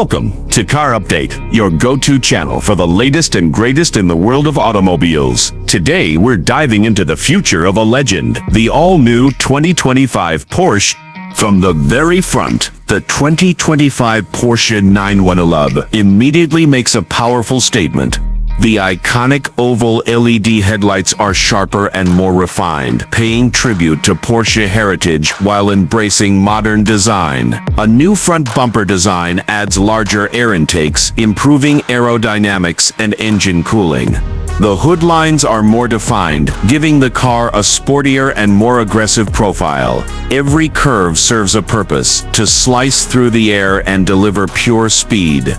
Welcome to Car Update, your go-to channel for the latest and greatest in the world of automobiles. Today, we're diving into the future of a legend, the all-new 2025 Porsche. From the very front, the 2025 Porsche 911 immediately makes a powerful statement. The iconic oval LED headlights are sharper and more refined, paying tribute to Porsche heritage while embracing modern design. A new front bumper design adds larger air intakes, improving aerodynamics and engine cooling. The hood lines are more defined, giving the car a sportier and more aggressive profile. Every curve serves a purpose, to slice through the air and deliver pure speed.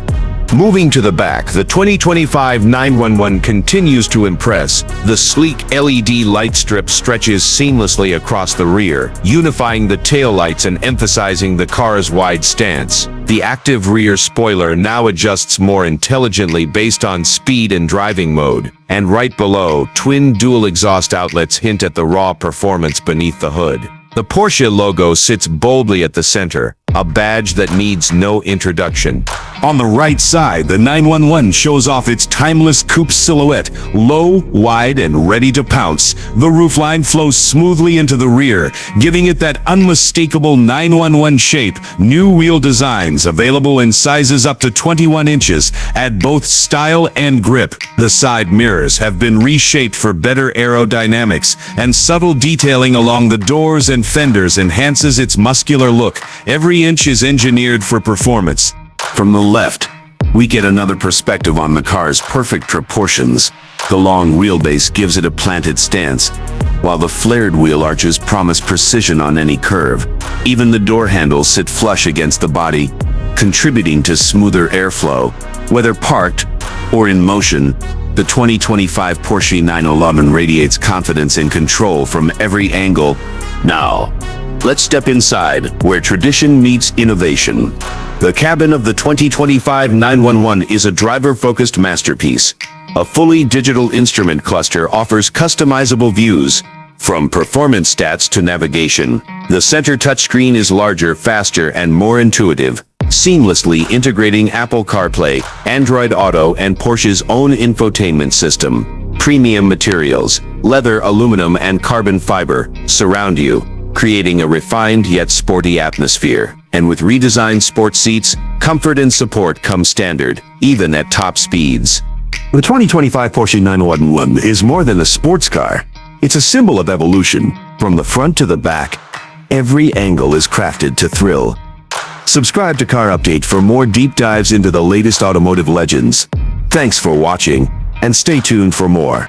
Moving to the back, the 2025 911 continues to impress. The sleek LED light strip stretches seamlessly across the rear, unifying the taillights and emphasizing the car's wide stance. The active rear spoiler now adjusts more intelligently based on speed and driving mode. And right below, twin dual exhaust outlets hint at the raw performance beneath the hood. The Porsche logo sits boldly at the center, a badge that needs no introduction. On the right side, the 911 shows off its timeless coupe silhouette, low, wide, and ready to pounce. The roofline flows smoothly into the rear, giving it that unmistakable 911 shape. New wheel designs, available in sizes up to 21 inches, add both style and grip. The side mirrors have been reshaped for better aerodynamics, and subtle detailing along the doors and fenders enhances its muscular look. Every inch is engineered for performance. From the left, we get another perspective on the car's perfect proportions. The long wheelbase gives it a planted stance, while the flared wheel arches promise precision on any curve. Even the door handles sit flush against the body, contributing to smoother airflow. Whether parked or in motion, the 2025 Porsche 911 radiates confidence and control from every angle. Now, let's step inside, where tradition meets innovation. The cabin of the 2025 911 is a driver-focused masterpiece. A fully digital instrument cluster offers customizable views, from performance stats to navigation. The center touchscreen is larger, faster, and more intuitive, seamlessly integrating Apple CarPlay, Android Auto, and Porsche's own infotainment system. Premium materials, leather, aluminum, and carbon fiber surround you, creating a refined yet sporty atmosphere. And with redesigned sports seats, comfort and support come standard, even at top speeds. The 2025 Porsche 911 is more than a sports car. It's a symbol of evolution. From the front to the back, every angle is crafted to thrill. Subscribe to Car Update for more deep dives into the latest automotive legends. Thanks for watching, and stay tuned for more.